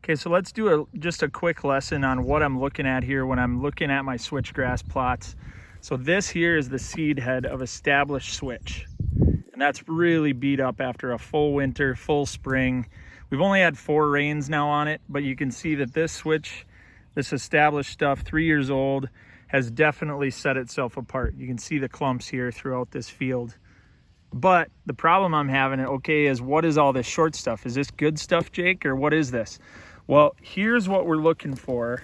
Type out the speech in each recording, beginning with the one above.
Okay, so let's do just a quick lesson on what I'm looking at here when I'm looking at my switchgrass plots. So this here is the seed head of established switch. And that's really beat up after a full winter, full spring. We've only had 4 rains now on it, but you can see that this switch, this established stuff, 3 years old, has definitely set itself apart. You can see the clumps here throughout this field. But the problem I'm having, okay, is what is all this short stuff? Is this good stuff, Jake, or what is this? Well, here's what we're looking for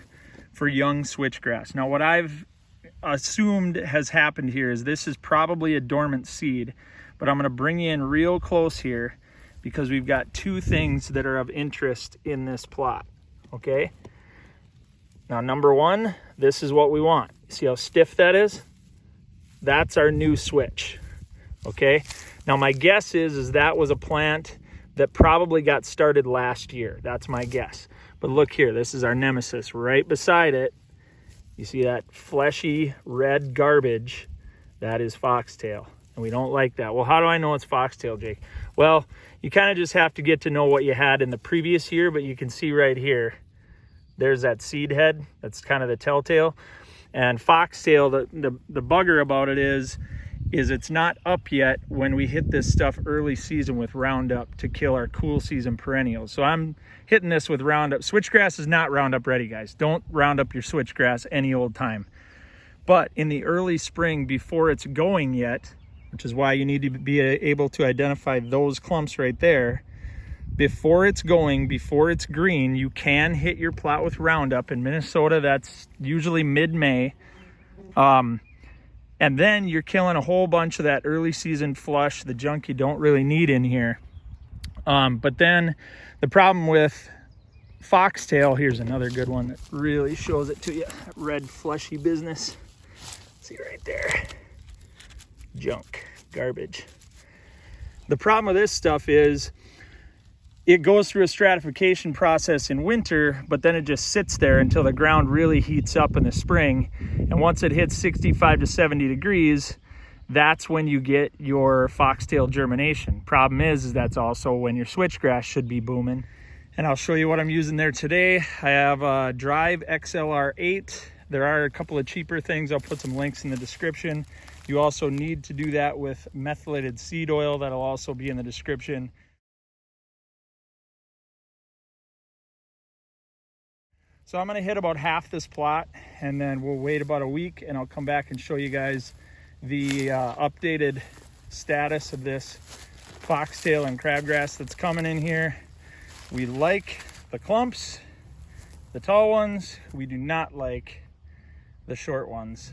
young switchgrass. Now, what I've assumed has happened here is this is probably a dormant seed, but I'm gonna bring you in real close here because we've got 2 things that are of interest in this plot, okay? Now, number 1, this is what we want. See how stiff that is? That's our new switch, okay? Now, my guess is that was a plant that probably got started last year. That's my guess. But look here, this is our nemesis. Right beside it, you see that fleshy red garbage? That is foxtail, and we don't like that. Well, how do I know it's foxtail, Jake? Well, you kind of just have to get to know what you had in the previous year, but you can see right here, there's that seed head. That's kind of the telltale. And foxtail, the bugger about it is it's not up yet when we hit this stuff early season with Roundup to kill our cool season perennials. So I'm hitting this with Roundup. Switchgrass is not Roundup ready, guys. Don't round up your switchgrass any old time. But in the early spring, before it's going yet, which is why you need to be able to identify those clumps right there, before it's going, before it's green, you can hit your plot with Roundup. In Minnesota, that's usually mid-May. And then you're killing a whole bunch of that early season flush, the junk you don't really need in here. But then the problem with foxtail, here's another good one that really shows it to you. That red fleshy business. See right there. Junk, garbage. The problem with this stuff is it goes through a stratification process in winter, but then it just sits there until the ground really heats up in the spring. And once it hits 65 to 70 degrees, that's when you get your foxtail germination. Problem is that's also when your switchgrass should be booming. And I'll show you what I'm using there today. I have a Drive XLR8. There are a couple of cheaper things. I'll put some links in the description. You also need to do that with methylated seed oil. That'll also be in the description. So I'm gonna hit about half this plot and then we'll wait about a week and I'll come back and show you guys the updated status of this foxtail and crabgrass that's coming in here. We like the clumps, the tall ones. We do not like the short ones.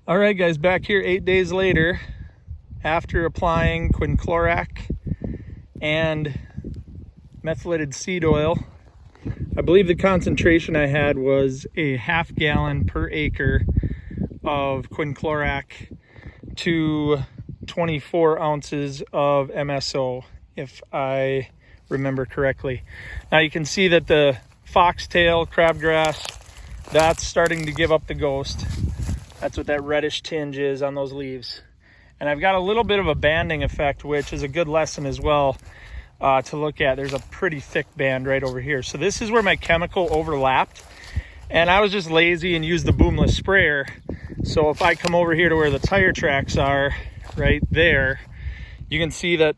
All right, guys, back here 8 days later, after applying quinclorac and methylated seed oil. I believe the concentration I had was a ½ gallon per acre of quinclorac to 24 ounces of MSO, if I remember correctly. Now you can see that the foxtail, crabgrass, that's starting to give up the ghost. That's what that reddish tinge is on those leaves. And I've got a little bit of a banding effect, which is a good lesson as well to look at. There's a pretty thick band right over here. So this is where my chemical overlapped. And I was just lazy and used the boomless sprayer. So if I come over here to where the tire tracks are, right there, you can see that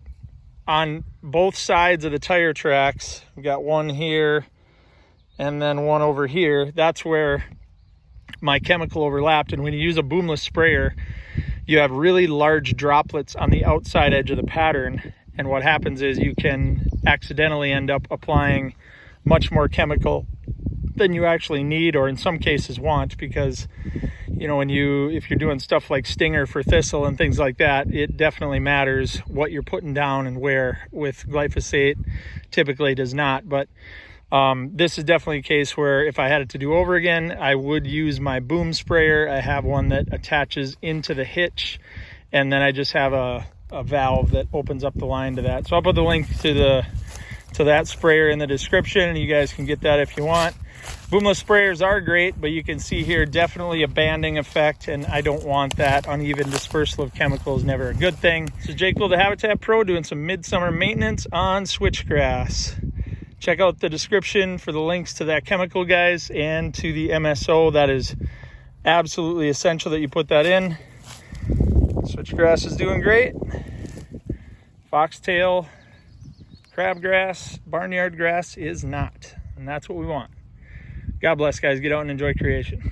on both sides of the tire tracks, we've got one here and then one over here. That's where my chemical overlapped. And when you use a boomless sprayer, you have really large droplets on the outside edge of the pattern. And what happens is you can accidentally end up applying much more chemical than you actually need, or in some cases want, because, you know, if you're doing stuff like stinger for thistle and things like that, it definitely matters what you're putting down and where. With glyphosate, typically does not. But this is definitely a case where if I had it to do over again, I would use my boom sprayer. I have one that attaches into the hitch, and then I just have a valve that opens up the line to that. So I'll put the link to to that sprayer in the description, and you guys can get that if you want. Boomless sprayers are great, but you can see here definitely a banding effect, and I don't want that. Uneven dispersal of chemical is never a good thing. This is Jake Will, the Habitat Pro, doing some midsummer maintenance on switchgrass. Check out the description for the links to that chemical, guys, and to the MSO. That is absolutely essential that you put that in. Switchgrass is doing great. Foxtail, crabgrass, barnyard grass is not, and that's what we want. God bless, guys. Get out and enjoy creation.